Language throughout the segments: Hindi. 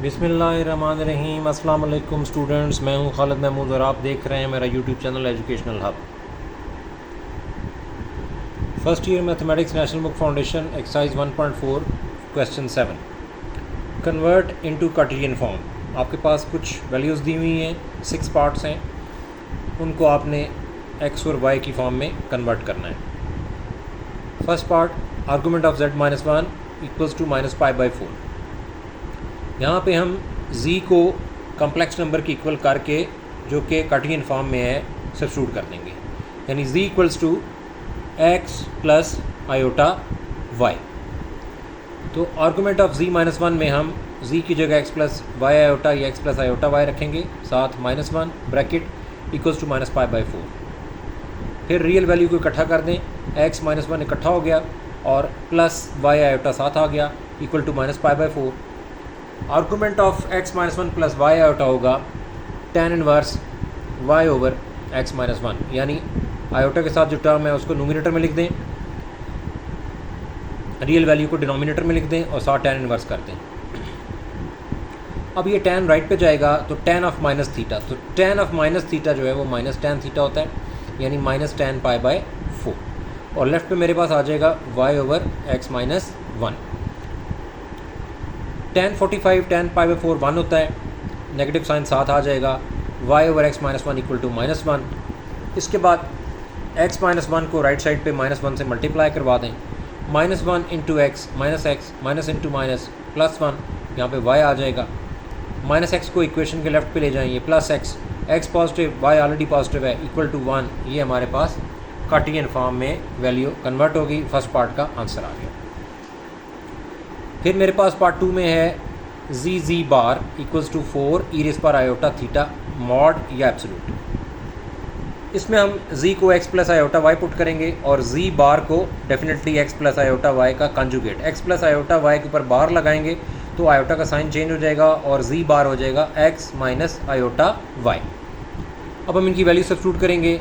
बिस्मिल्लाहिर्रहमानिर्रहीम। अस्सलाम वालेकुम स्टूडेंट्स, मैं हूं खालिद महमूद और आप देख रहे हैं मेरा YouTube channel educational hub. First year mathematics national book foundation exercise 1.4 question 7, convert into Cartesian form. आपके पास कुछ वैल्यूज़ दी हुई हैं, 6 पार्ट्स हैं, उनको आपने एक्स और वाई की फॉर्म में कन्वर्ट करना है। First part, argument of z-1 equals to -π/4। यहाँ पे हम z को कम्प्लेक्स नंबर की इक्वल करके, जो कि कार्टेशियन फॉर्म में है, सब्स्टिट्यूट कर देंगे। यानी z equals to x plus iota y। तो आर्गूमेंट ऑफ z-1 में हम z की जगह x प्लस वाई आयोटा या x प्लस आयोटा y रखेंगे, साथ -1 ब्रैकेट इक्वल्स टू -π/4। फिर रियल वैल्यू को इकट्ठा कर दें, x-1 इकट्ठा हो गया और प्लस वाई आयोटा साथ आ गया equal to -π/4। Argument of x-1 plus Y iota होगा tan inverse y over x-1, यानी आयोटा के साथ जो टर्म है उसको नोमिनेटर में लिख दें, रियल वैल्यू को डिनोमिनेटर में लिख दें और साथ tan इनवर्स कर दें। अब ये tan राइट पे जाएगा तो tan ऑफ माइनस थीटा, तो tan ऑफ माइनस थीटा जो है वो माइनस tan थीटा होता है, यानी -tan π/4। और लेफ्ट पे मेरे पास आ जाएगा y over x-1। tan 45 tan π/4 1 होता है, नेगेटिव साइन साथ आ जाएगा, y over x-1 equal to -1। इसके बाद x-1 को राइट साइड पे -1 से मल्टीप्लाई करवा दें, -1 into x minus into minus +1, यहाँ पे y आ जाएगा। -x को इक्वेशन के लेफ्ट पे ले जाएंगे, plus x positive y already positive है इक्वल टू 1। ये हमारे पास कार्टेशियन फॉर्म में वैल्यू कन्वर्ट होगी। फर्स्ट पार्ट का आंसर आ गया। फिर मेरे पास पार्ट 2 में है z bar equals to 4 e⁻θ mod या एब्सोल्यूट। इसमें हम z को x plus iota y put करेंगे और z बार को definitely x plus iota y का conjugate, x plus iota y के ऊपर बार लगाएंगे तो आयोटा का साइन चेंज हो जाएगा और z बार हो जाएगा x माइनस आयोटा y। अब हम इनकी वैल्यू सब्स्टिट्यूट करेंगे,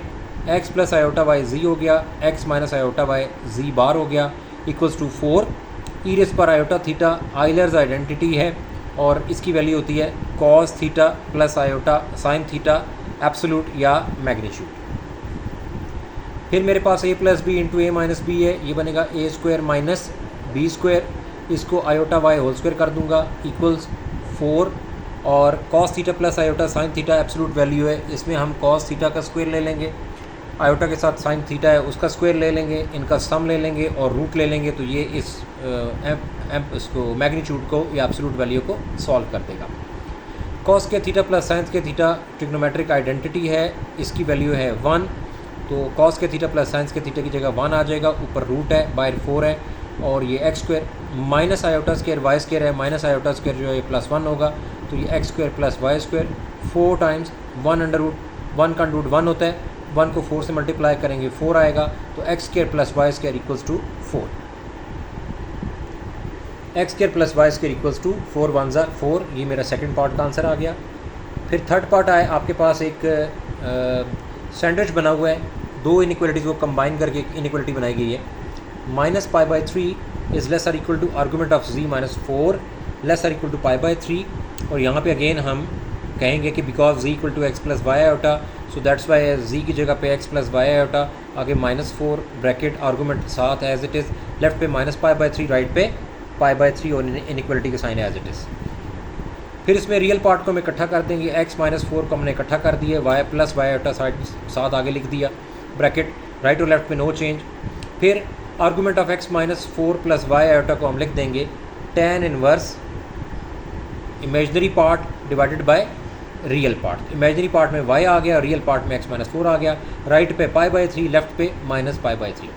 x plus iota y z हो गया, x minus iota y z बार हो गया equals to 4 e⁻θ। Euler's identity है और इसकी वैल्यू होती है cos theta plus iota sine theta absolute या मैग्नीट्यूड। फिर मेरे पास a plus B into A minus b है, ये बनेगा a square minus B square, इसको आयोटा y होल स्क्वायर कर दूंगा इक्वल्स 4। और cos theta plus iota sine theta absolute value है, इसमें हम cos थीटा का स्क्वायर ले लेंगे, आयोटा के साथ साइन थीटा है उसका स्क्वायर ले लेंगे, इनका सम ले लेंगे और रूट ले लेंगे, तो ये इस इसको मैग्नीट्यूड को या एब्सोल्यूट वैल्यू को सॉल्व कर देगा। cos के थीटा प्लस साइन के थीटा ट्रिग्नोमेट्रिक आइडेंटिटी है, इसकी वैल्यू है 1, तो cos के थीटा प्लस साइन के थीटा की जगह 1 आ जाएगा, ऊपर रूट है, बाहर 4 है और ये x square minus iota square y square है, माइनस आयोटा स्क्वायर जो है +1 होगा, तो ये x square plus Y square 4 times 1 का रूट 1 होता है, 1 को 4 से मल्टीप्लाई करेंगे 4 आएगा, तो x square plus Y square equals to 4। x square plus Y square equals to 4 1 ज़ा 4। ये मेरा सेकंड पार्ट का आंसर आ गया। फिर थर्ड पार्ट आए, आपके पास एक सैंडविच बना हुआ है, दो इनइक्वालिटीज़ को कंबाइन करके एक इनइक्वालिटी बनाई गई है। -π/3 is less or equal to argument of z-4 less or equal to π/3। और यहाँ पे अगेन हम कहेंगे कि because z equal to X plus Y iota, so that's why z की जगह पे x प्लस वाई आयोटा, आगे -4 ब्रैकेट आर्गूमेंट साथ एज इट इज़, लेफ्ट पे -π/3 राइट पे π/3 और इनइक्वालिटी का साइन एज इट इज़। फिर इसमें रियल पार्ट को हम इकट्ठा कर देंगे, x-4 को हमने इकट्ठा कर दिया, y प्लस वाई आयोटा साथ आगे लिख दिया, ब्रैकेट राइट और लेफ्ट पे नो चेंज। फिर argument of x-4 plus Y iota को हम लिख देंगे tan inverse imaginary part divided by real part. Imaginary part में y आ गया, रियल पार्ट में x-4 आ गया, राइट पे π/3 लेफ्ट पे -π/3।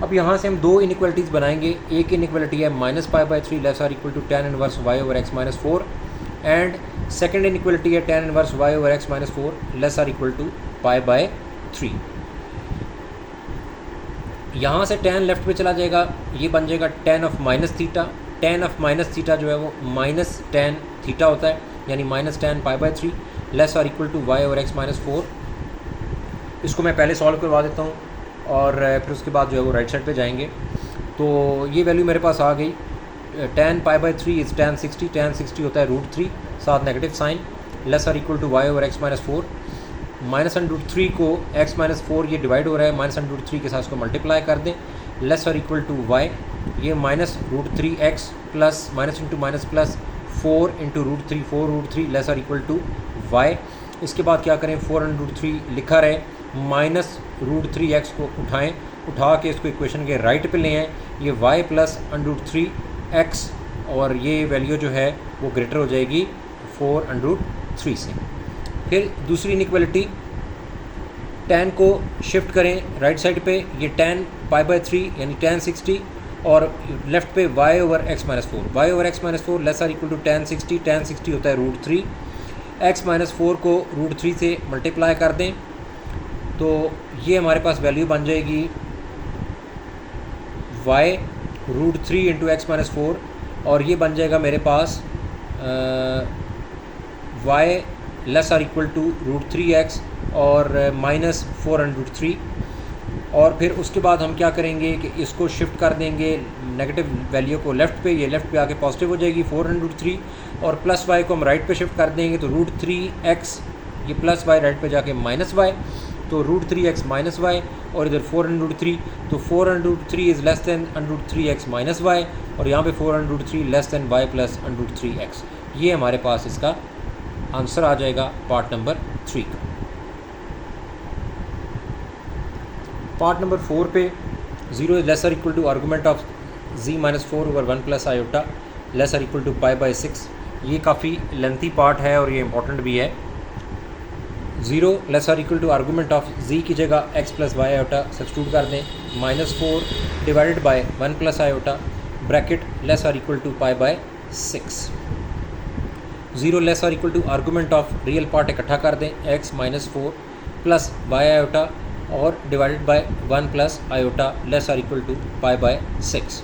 अब यहाँ से हम दो इनइक्वालिटीज़ बनाएंगे, एक इनइक्वालिटी है -π/3 less or equal to tan inverse y over x-4 and second inequality है tan inverse y over x-4 less or equal to π/3। यहाँ से tan लेफ्ट पे चला जाएगा, ये बन जाएगा tan of minus theta. tan of minus theta जो है वो माइनस tan थीटा होता है, यानी -tan π/3 less or equal to y over x-4। इसको मैं पहले सॉल्व करवा देता हूँ और फिर उसके बाद जो है वो राइट साइड पे जाएंगे। तो ये वैल्यू मेरे पास आ गई tan pi by 3 is tan 60, tan 60 होता है √3 साथ negative sign, less or equal to y over x minus 4, minus under 3 को x माइनस 4 ये डिवाइड हो रहा है, माइनस अंडर 3 के साथ इसको मल्टीप्लाई कर दें, less or equal to y, ये minus √3x plus minus into minus plus 4 into √3, 4√3 less or equal to y। इसके बाद क्या करें, 4√3 लिखा रहे, माइनस √3x को उठाएं, उठा के इसको इक्वेशन के राइट पे ले आएँ, ये y प्लस √3x और ये वैल्यू जो है वो ग्रेटर हो जाएगी 4√3 से। फिर दूसरी इनइक्वालिटी, tan को शिफ्ट करें राइट साइड पे, ये tan पाई बाई 3 यानी tan 60 और लेफ्ट पे y over x minus 4, y over x minus 4 less or equal to tan 60, tan 60 होता है √3, x माइनस 4 को √3 से मल्टीप्लाई कर दें तो ये हमारे पास वैल्यू बन जाएगी y √3 इंटू एक्स माइनस 4 और ये बन जाएगा मेरे पास y less or equal to √3x और माइनस 4√3। और फिर उसके बाद हम क्या करेंगे कि इसको शिफ्ट कर देंगे नेगेटिव वैल्यू को लेफ़्ट पे, ये लेफ़्ट पे आके पॉजिटिव हो जाएगी 4√3 और प्लस y को हम राइट पे शिफ्ट कर देंगे तो √3x, ये प्लस y राइट पे जाके माइनस y, तो √3x माइनस y और इधर 4√3, तो 4√3 is less than √3x minus y और यहाँ पे 4√3 less than y plus √3x। ये हमारे पास इसका आंसर आ जाएगा पार्ट नंबर 3 का। पार्ट नंबर 4 पे 0 is lesser equal to argument of z minus 4 over 1 plus iota lesser equal to pi by 6। ये काफ़ी लेंथी पार्ट है और ये इंपॉर्टेंट भी है। 0 lesser equal to argument of z की जगह x plus Y iota substitute कर दें, minus 4 divided by 1 plus iota bracket lesser equal to pi by 6। 0 less or equal to argument of real part इकट्ठा कर दें, x minus 4 plus Y iota और divided by 1 plus iota less or equal to pi by 6।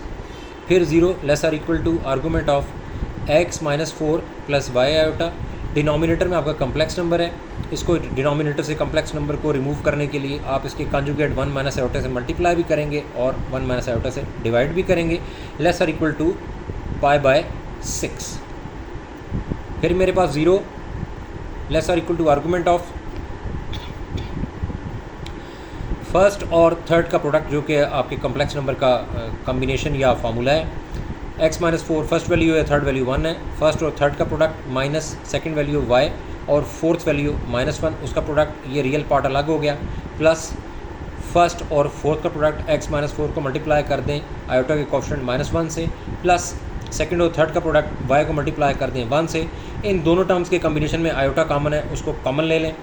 फिर 0 less or equal to argument of x minus 4 plus Y iota. Denominator में आपका कम्प्लेक्स नंबर है, इसको डिनोमिनेटर से कम्प्लेक्स नंबर को रिमूव करने के लिए आप इसके कंजुगेट 1 माइनस आयोटा से मल्टीप्लाई भी करेंगे और 1 माइनस आयोटा से डिवाइड भी करेंगे, less or equal to pi by 6। फिर मेरे पास 0 less or equal to argument of first और थर्ड का प्रोडक्ट जो कि आपके कम्प्लेक्स नंबर का कम्बिनेशन या फार्मूला है। x माइनस 4 फर्स्ट वैल्यू है, थर्ड वैल्यू 1 है, फर्स्ट और थर्ड का product minus second value y और फोर्थ वैल्यू माइनस 1 उसका प्रोडक्ट, ये रियल पार्ट अलग हो गया, प्लस फर्स्ट और फोर्थ का प्रोडक्ट x माइनस 4 को मल्टीप्लाई कर दें आयोटा के कोएफिशिएंट माइनस 1 से, प्लस सेकंड और थर्ड का प्रोडक्ट y को मल्टीप्लाई कर दें 1 से। इन दोनों टर्म्स के कम्बिनेशन में आयोटा कॉमन है, उसको कॉमन ले लें,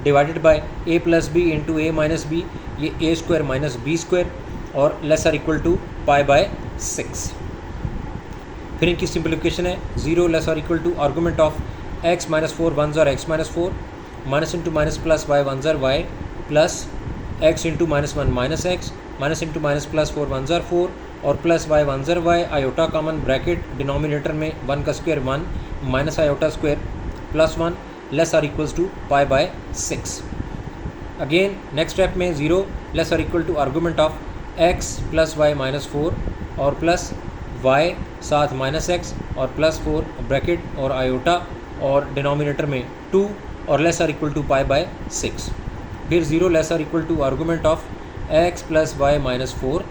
divided by a plus B into A minus B, ये a square minus B square और less or equal to pi by 6। फिर इनकी सिंप्लीफिकेशन है, 0 less or equal to argument of x minus 4 1 ज़ार x minus 4 minus into minus plus y 1 ज़ार y plus x into minus 1 minus x minus into minus plus 4 1 ज़ार 4 और प्लस y 1 ज़ार y, iota common bracket denominator में 1 का square 1 minus iota square plus 1 less or equals to pi by 6। Again next step में 0 less or equal to argument of x plus Y minus 4 और प्लस y साथ माइनस x और प्लस 4 ब्रैकेट और आयोटा और डिनोमिनेटर में 2 और less or equal to pi by 6। फिर 0 less or equal to argument of x plus Y minus 4,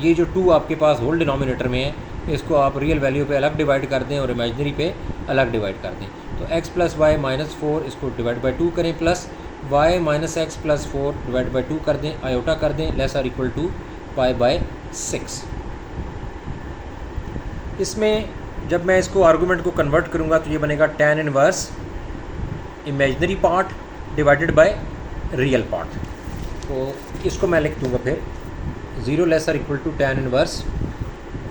ये जो 2 आपके पास होल डिनोमिनेटर में है इसको आप रियल वैल्यू पे अलग डिवाइड कर दें और इमेजिनरी पे अलग डिवाइड कर दें, तो x प्लस वाई माइनस 4 इसको डिवाइड बाई 2 करें, plus y minus x plus 4 divide by 2 कर दें, आयोटा कर दें, less or equal to pi by 6। इसमें जब मैं इसको आर्गूमेंट को कन्वर्ट करूँगा तो ये बनेगा tan inverse imaginary part divided by real part, तो इसको मैं लिख दूँगा फिर 0 less or equal to tan inverse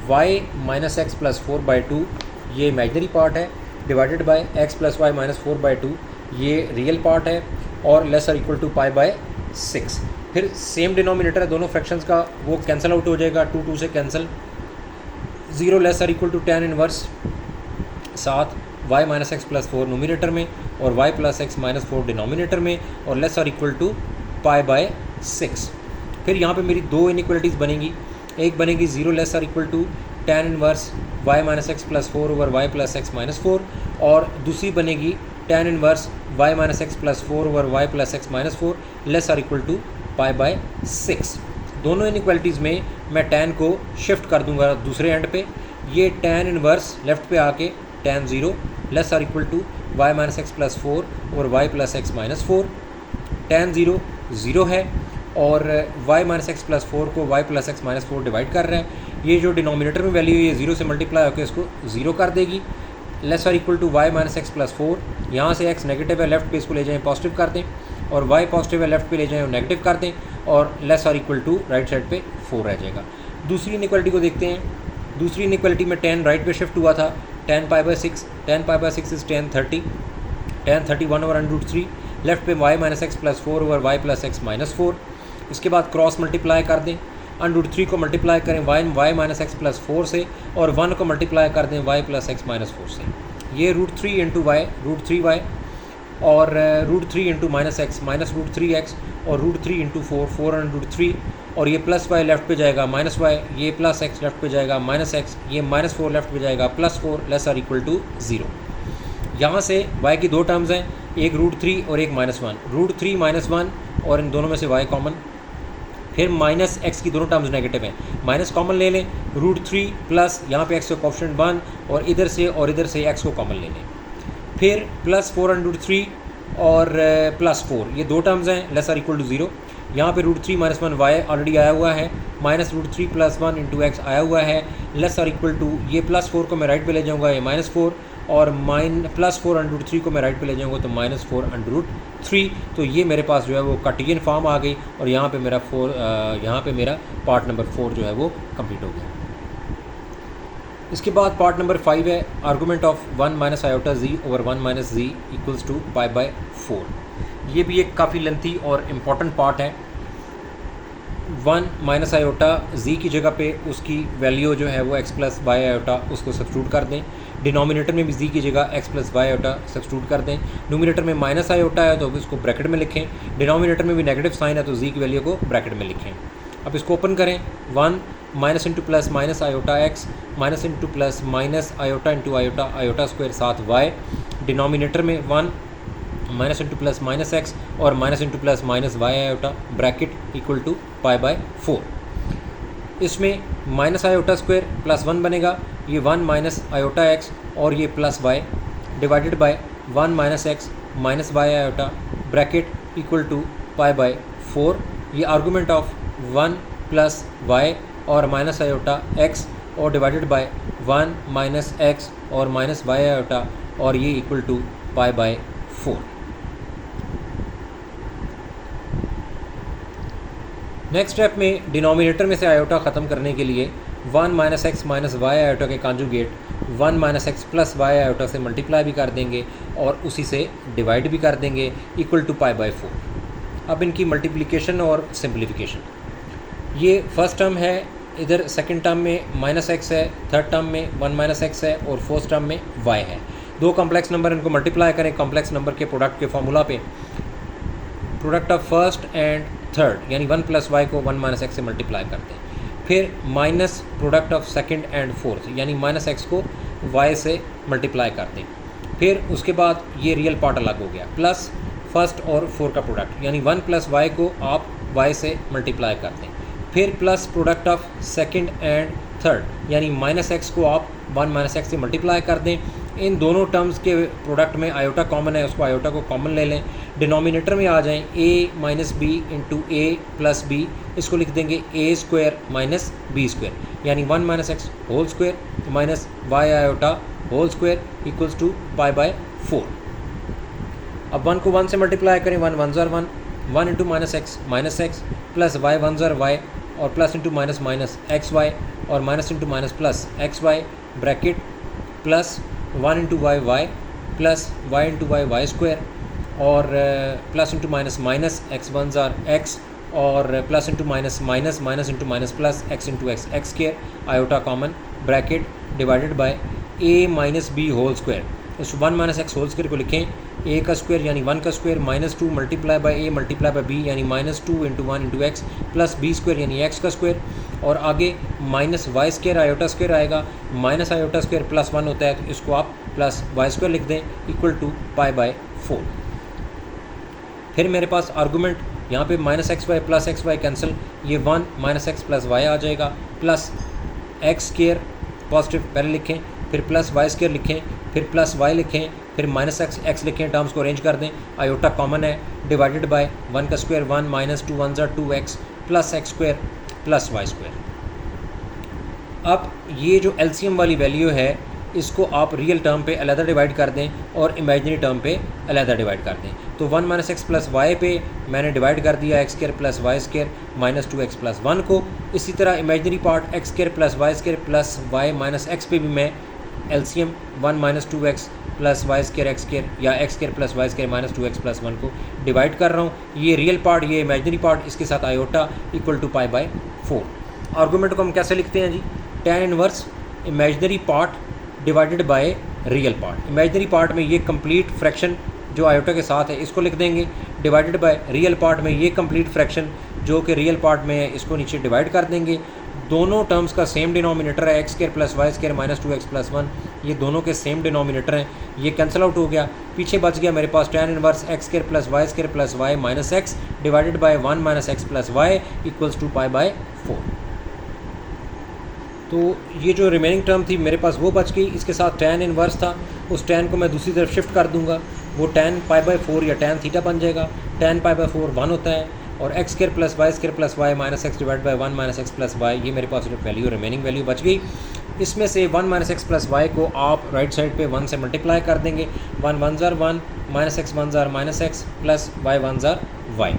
y minus x plus 4 by 2, ये इमेजिनरी पार्ट है, divided by x plus Y minus 4 by 2, ये रियल पार्ट है, और less or equal to pi by 6। फिर सेम डिनोमिनेटर है दोनों फ्रैक्शंस का, वो कैंसिल आउट हो जाएगा, 2 2 से cancel. 0 less or equal to tan inverse साथ y minus x plus 4 numerator में और y plus x minus 4 denominator में और less or equal to pi by 6। फिर यहाँ पे मेरी दो इनइक्वलिटीज़ बनेगी, एक बनेगी 0 less or equal to tan inverse y minus x plus 4 over y plus x minus 4, और दूसरी बनेगी tan inverse y minus x plus 4 over y plus x minus 4 less or equal to pi by 6। दोनों इनइक्वालिटीज़ में मैं tan को शिफ्ट कर दूंगा दूसरे एंड पे, ये tan इनवर्स लेफ्ट पे आके tan 0 less or equal to y minus x plus 4 और y plus x minus 4। tan 0 0 है और y माइनस एक्स प्लस 4 को y plus x minus 4 divide कर रहे हैं। ये जो डिनोमिनेटर में वैल्यू है ये 0 से मल्टीप्लाई होकर इसको 0 कर देगी, less or equal to y minus x plus 4। यहाँ से x नेगेटिव है, लेफ्ट पे इसको ले जाएं पॉजिटिव कर दें, और y पॉजिटिव है, लेफ्ट पे ले जाएं और नेगेटिव कर दें, और less or equal to right side पे 4 रह जाएगा। दूसरी इनइक्वालिटी को देखते हैं। दूसरी इनइक्वालिटी में tan राइट पे शिफ्ट हुआ था, tan pi by 6, tan pi by 6 is tan 30, tan 30 1 over under root 3, left पे y minus x plus 4 over y plus x minus 4। इसके बाद क्रॉस मल्टीप्लाई कर दें, अंडर रूट 3 को मल्टीप्लाई करें y माइनस एक्स प्लस 4 से, और 1 को मल्टीप्लाई कर दें y प्लस एक्स माइनस 4 से। ये root 3 into Y root 3y, और root 3 into minus x minus root 3x, और रूट 3 इंटू 4 अंडर रूट 3, और ये प्लस y लेफ्ट पे जाएगा माइनस y, ये प्लस x लेफ्ट पे जाएगा माइनस x, ये माइनस 4 लेफ्ट पे जाएगा plus 4 less or equal to 0। यहाँ से y की दो टर्म्स हैं, एक रूट 3 और एक माइनस 1, रूट 3 माइनस 1, और इन दोनों में से y कॉमन, फिर माइनस x की दोनों टर्म्स नेगेटिव हैं, माइनस कॉमन ले लें, रूट 3 प्लस यहाँ पे x का कोएफिशिएंट 1, और इधर से x को कॉमन ले लें, फिर प्लस 4 अंडर रूट 3 और प्लस 4, ये दो टर्म्स हैं, लेस आर इक्वल टू 0। यहाँ पे रूट 3 माइनस 1 y ऑलरेडी आया हुआ है, minus root 3 plus 1 into x आया हुआ है, लेस आर इक्वल टू ये प्लस 4 को मैं राइट पे ले जाऊँगा, ये माइनस 4, और प्लस 4 अंडर रूट 3 को मैं राइट पे ले जाऊँगा तो माइनस 4 अंडर रूट 3। तो ये मेरे पास जो है वो कार्टेशियन फॉर्म आ गई, और यहाँ पे मेरा यहाँ पे मेरा पार्ट नंबर 4 जो है वो कंप्लीट हो गया। इसके बाद पार्ट नंबर 5 है argument of 1 minus iota z over 1 minus z equals to pi by 4। ये भी एक काफ़ी लेंथी और इम्पॉर्टेंट पार्ट है। 1 माइनस आयोटा जी की जगह पे उसकी वैल्यू जो है वो एक्स प्लस बाई आयोटा उसको सब्स्टिट्यूट कर दें, डिनोमिनेटर में भी जी की जगह x plus by iota substitute कर दें, न्यूमिनेटर में माइनस आयोटा है तो इसको ब्रैकेट में लिखें, डिनोमिनेटर में भी नेगेटिव साइन है तो जी की वैल्यू को ब्रैकेट में लिखें। अब इसको ओपन करें, 1 minus into plus minus iota X minus into plus minus iota into iota iota square साथ वाई, डिनोमिनेटर में 1 minus into plus minus x और minus into plus minus Y iota bracket equal to pi by 4। इसमें माइनस आयोटा स्क्वायर प्लस 1 बनेगा, ये 1 माइनस आयोटा एक्स और ये plus y divided by 1 minus x minus Y iota bracket equal to pi by 4। ये आर्गूमेंट ऑफ 1 प्लस वाई और माइनस आयोटा एक्स और डिवाइडेड बाय 1 माइनस एक्स और माइनस वाई आयोटा, और ये equal to pi by 4। Next step में डिनोमिनेटर में से आयोटा ख़त्म करने के लिए 1 minus x minus Y iota के conjugate 1 minus x plus Y iota से मल्टीप्लाई भी कर देंगे और उसी से डिवाइड भी कर देंगे इक्वल टू पाई बाय 4। अब इनकी मल्टीप्लिकेशन और सिंप्लीफिकेशन, ये फर्स्ट टर्म है, इधर सेकंड टर्म में माइनस एक्स है, थर्ड टर्म में 1 माइनस एक्स है, और फोर्थ टर्म में y है। दो कॉम्प्लेक्स नंबर इनको मल्टीप्लाई करें कॉम्प्लेक्स नंबर के प्रोडक्ट के फॉर्मूला पे, product of first and third यानी 1 प्लस वाई को 1 माइनस एक्स से मल्टीप्लाई करते हैं, फिर minus product of second and fourth यानी माइनस एक्स को y से मल्टीप्लाई करते हैं, फिर उसके बाद ये रियल पार्ट अलग हो गया, प्लस फर्स्ट और 4 का प्रोडक्ट यानी 1 प्लस वाई को आप y से मल्टीप्लाई करते हैं, फिर plus product of second and third यानी माइनस एक्स को आप 1 माइनस एक्स से मल्टीप्लाई कर दें। इन दोनों टर्म्स के प्रोडक्ट में आयोटा कॉमन है, उसको आयोटा को कॉमन ले लें, डिनोमिनेटर में आ जाएं a minus b into a plus b, इसको लिख देंगे a square minus B square यानी 1 minus x whole square minus Y iota whole square equals to pi by 4। अब 1 को 1 से मल्टीप्लाई करें, 1 1 ज़र 1 into minus x plus Y 1 ज़र वाई और plus into minus minus x Y और minus into minus plus x Y bracket plus 1 into Y Y plus Y into Y Y square और plus into minus minus x 1 ज़ार एक्स और plus into minus minus minus into minus plus X into X X square iota common bracket divided by a minus B whole square. इस 1 माइनस एक्स होल स्क्वायर को लिखें ए का स्क्वायर यानी 1 का square -2 multiply by a multiply by b यानी -2 into 1 into x plus b square यानी एक्स का स्क्वायर और आगे minus y square iota square आएगा माइनस आयोटा स्क्वायर प्लस 1 होता है तो इसको आप प्लस वाई स्क्वायर लिख दें इक्वल टू पाई बाय 4। फिर मेरे पास आर्गूमेंट यहाँ पे minus x y plus x y cancel ये 1 माइनस एक्स प्लस वाई आ जाएगा प्लस एक्स स्क्वायर पॉजिटिव पहले लिखें फिर प्लस वाई स्क्वायर लिखें फिर प्लस वाई लिखें फिर माइनस एक्स लिखें टर्म्स को अरेंज कर दें आयोटा कॉमन है डिवाइडेड बाय 1 का स्क्वायर 1 माइनस 2 1 ज़ा 2x plus x square plus Y square. अब ये जो एलसीएम वाली वैल्यू है इसको आप रियल टर्म पे अलहदा डिवाइड कर दें और इमेजिनरी टर्म पे अलहदा डिवाइड कर दें। तो 1 माइनस एक्स प्लस वाई पे मैंने डिवाइड कर दिया X square plus Y square minus 2x plus 1 को। इसी तरह imaginary part X square plus Y square plus Y minus X पे भी मैं एलसीएम 1 माइनस 2x प्लस वाई स्क्वायर एक्स स्क्वायर या X square plus Y square minus 2x plus 1 को डिवाइड कर रहा हूँ। ये रियल पार्ट ये इमेजिनरी पार्ट इसके साथ iota equal to pi by 4। Argument को हम कैसे लिखते हैं जी tan inverse imaginary part divided by real part. Imaginary part में ये कंप्लीट फ्रैक्शन जो आयोटा के साथ है इसको लिख देंगे डिवाइडेड बाय रियल पार्ट में ये कंप्लीट फ्रैक्शन जो कि रियल पार्ट में है इसको नीचे डिवाइड कर देंगे। दोनों टर्म्स का सेम डिनोमिनेटर है x square plus Y square minus 2x plus 1 ये दोनों के सेम डिनोमिनेटर हैं ये कैंसिल आउट हो गया। पीछे बच गया मेरे पास tan inverse x square plus Y square plus Y minus x divided by 1 minus x plus y equals to pi by 4। तो ये जो रिमेनिंग टर्म थी मेरे पास वो बच गई। इसके साथ tan इनवर्स था उस tan को मैं दूसरी तरफ शिफ्ट कर दूंगा वो tan पाई बाय 4 या tan थीटा बन जाएगा। tan पाई बाय 4 1 होता है और x square plus Y minus x divide by 1 minus x plus y ये मेरे पास वैल्यू रिमेनिंग वैल्यू बच गई। इसमें से 1 माइनस एक्स प्लस वाई को आप राइट साइड पे 1 से मल्टीप्लाई कर देंगे 1 1 ज़ार 1 माइनस एक्स 1 ज़ार माइनस एक्स प्लस वाई 1 ज़ार वाई।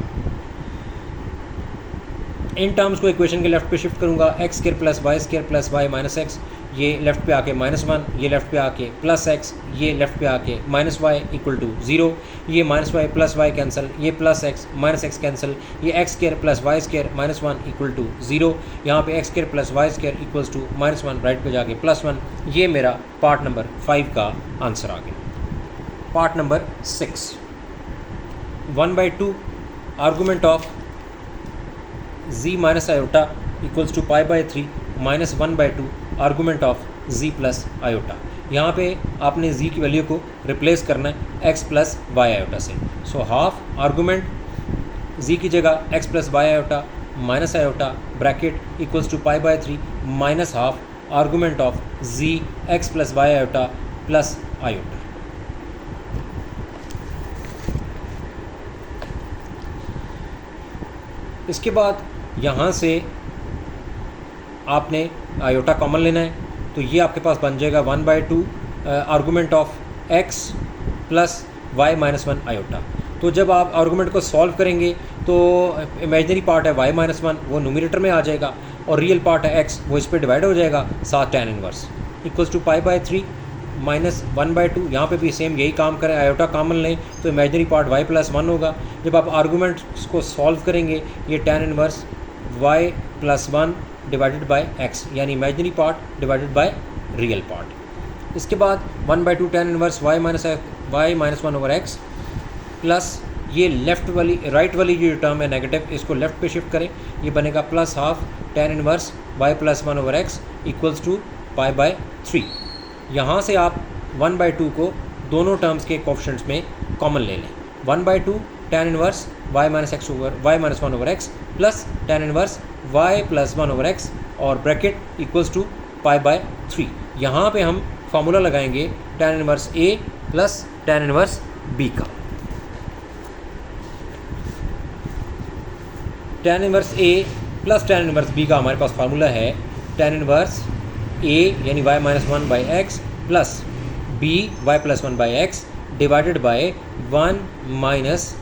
इन टर्म्स को इक्वेशन के लेफ्ट पे शिफ्ट करूँगा x square plus Y minus x ये लेफ्ट पे आके -1 ये लेफ्ट पे आके प्लस एक्स ये लेफ्ट पे आके माइनस वाई इक्वल टू 0 ये minus Y plus Y cancel ये plus x minus X cancel ये X square plus Y square -1 equal to 0 यहाँ पे X square plus Y square equals to -1 right पे जाके +1। ये मेरा पार्ट नंबर 5 का आंसर आ गया। Part number 6 1/2 argument of z minus iota equals to pi by 3 minus 1/2 argument of z plus iota. यहाँ पे आपने z की वैल्यू को रिप्लेस करना है x प्लस वाई आयोटा से। सो हाफ आर्गूमेंट z की जगह x plus Y iota minus iota bracket equals to pi by 3 minus half argument of z x plus Y iota plus iota. इसके बाद यहाँ से आपने आयोटा कॉमन लेना है तो ये आपके पास बन जाएगा 1/2 argument of x plus Y minus 1 iota. तो जब आप आर्गूमेंट को सॉल्व करेंगे तो इमेजिनरी पार्ट है y माइनस 1 वो न्यूमरेटर में आ जाएगा और रियल पार्ट है x वो इस पर डिवाइड हो जाएगा साथ tan inverse equals to pi by 3 minus 1/2। यहाँ पे भी सेम यही काम करें आयोटा कॉमन लें तो इमेजिनरी पार्ट y प्लस 1 होगा। जब आप आर्गूमेंट्स को सॉल्व करेंगे ये tan inverse y plus 1 divided by x यानी imaginary part divided by real part. इसके बाद 1/2 tan inverse y minus 1 over x plus ये लेफ्ट वाली राइट वाली जो टर्म है नेगेटिव इसको लेफ्ट पे शिफ्ट करें ये बनेगा plus half tan inverse y plus 1 over x equals to pi by 3। यहाँ से आप 1/2 को दोनों टर्म्स के कोएफिशिएंट्स में कॉमन ले लें 1/2 tan inverse y minus 1 over x plus tan inverse y plus 1 over x और bracket equals to pi by 3। यहाँ पे हम फार्मूला लगाएंगे tan inverse a plus tan inverse b का। tan inverse a plus tan inverse b का हमारे पास फार्मूला है tan इनवर्स a यानी y minus 1 by x plus b y plus 1 by x divided by 1 minus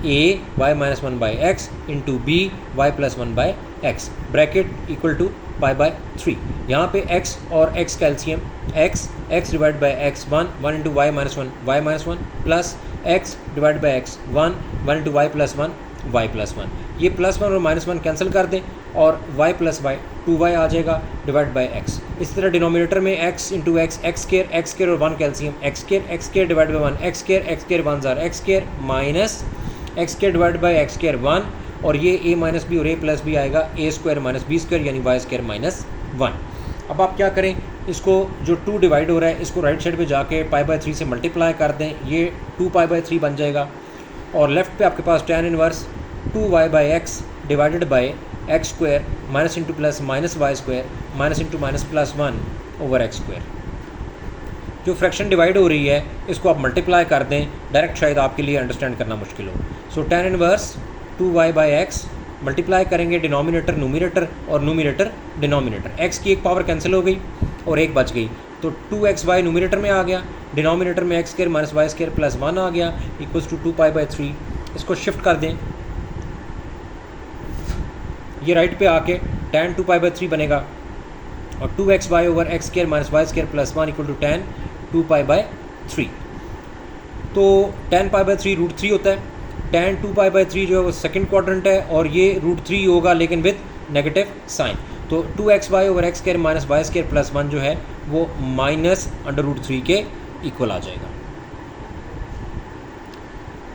a y minus 1 by x into b y plus 1 by x bracket equal to pi by 3। यहाँ पे x और x का LCM x divide by x 1 into y minus 1 plus x divide by x 1 into y plus 1 y plus 1 ये प्लस 1 और माइनस 1 कैंसिल कर दें और y प्लस वाई 2y आ जाएगा डिवाइड बाय x। इस तरह डिनोमिनेटर में x इंटू एक्स स्केयर और 1 कैल्शियम x square divide by 1 x square 1 ज़ार x square minus x square divide by x square 1 और ये a माइनस बी और a प्लस बी आएगा a square minus B square यानी वाई स्क्वायर माइनस 1। अब आप क्या करें, इसको जो 2 डिवाइड हो रहा है इसको राइट साइड पे जाके π/3 से मल्टीप्लाई कर दें, ये 2π/3 बन जाएगा और लेफ़्ट पे आपके पास tan inverse 2y/x divided by x square minus into plus minus y square minus into minus plus 1 over x square. जो फ्रैक्शन डिवाइड हो रही है इसको आप मल्टीप्लाई कर दें, डायरेक्ट शायद आपके लिए अंडरस्टैंड करना मुश्किल हो। सो tan इनवर्स 2y/x मल्टीप्लाई करेंगे डिनोमिनेटर न्यूमिनेटर और न्यूमिनेटर डिनोमिनेटर, x की एक पावर कैंसिल हो गई और एक बच गई तो 2xy न्यूमिनेटर में आ गया, डिनोमिनेटर में x square minus y square plus 1 आ गया इक्वल्स टू 2π/3। इसको शिफ्ट कर दें, ये राइट पे आके tan 2π/3 बनेगा और 2xy over x square minus y square plus 1 equal to tan 2π/3। तो tan π/3 √3 होता है, tan 2π/3 जो है वो सेकंड क्वाड्रेंट है और ये √3 होगा लेकिन विद नेगेटिव साइन। तो 2xy over x square minus y square plus 1 जो है वो -√3 के इक्वल आ जाएगा।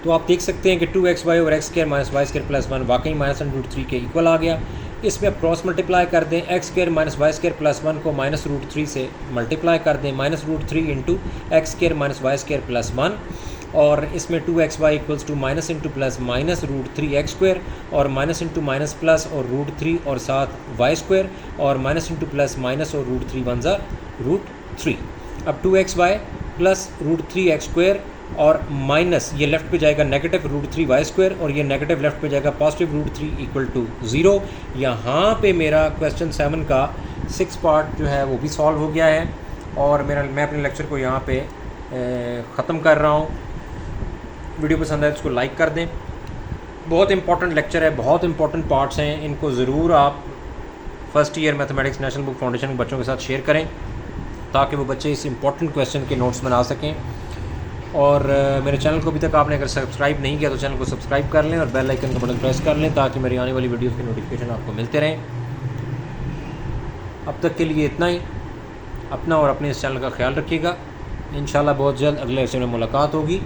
तो आप देख सकते हैं कि 2xy over x square minus y square plus 1 वाकई -√3 के इक्वल आ गया। इसमें आप क्रॉस मल्टीप्लाई कर दें, x square minus y square plus 1 को -√3 से मल्टीप्लाई कर दें, -√3 into x square minus y square plus 1 और इसमें 2xy equals to minus into plus minus √3 x square और माइनस इंटू माइनस प्लस और √3 और साथ वाई स्क्वायर और माइनस इंटू प्लस माइनस और √3 1 ज़ा √3। अब 2xy प्लस √3 एक्स स्क्वायर और माइनस ये लेफ़्ट पे जाएगा नेगेटिव √3 वाई स्क्वायर और ये नेगेटिव लेफ़्ट पे जाएगा पॉजिटिव √3 इक्वल टू 0। यहाँ पे मेरा क्वेश्चन 7 का 6 पार्ट जो है वो भी सॉल्व हो गया है और मैं अपने लेक्चर को यहाँ पे ख़त्म कर रहा हूँ। वीडियो पसंद आए तो इसको लाइक कर दें। बहुत इंपॉर्टेंट लेक्चर है, बहुत इंपॉर्टेंट पार्ट्स हैं, इनको ज़रूर आप first year mathematics national book foundation के बच्चों के साथ शेयर करें ताकि वो बच्चे इस इंपॉर्टेंट क्वेश्चन के नोट्स बना सकें। और मेरे चैनल को अभी तक आपने अगर सब्सक्राइब नहीं किया तो चैनल को सब्सक्राइब कर लें और बेल आइकन का बटन प्रेस कर लें ताकि मेरी आने वाली वीडियोज़ के नोटिफिकेशन आपको मिलते रहें। अब तक के लिए इतना ही। अपना और अपने इस चैनल का ख्याल रखिएगा। इंशाल्लाह बहुत जल्द अगले लेक्चर में मुलाकात होगी।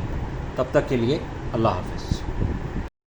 तब तक के लिए अल्लाह हाफ़िज़।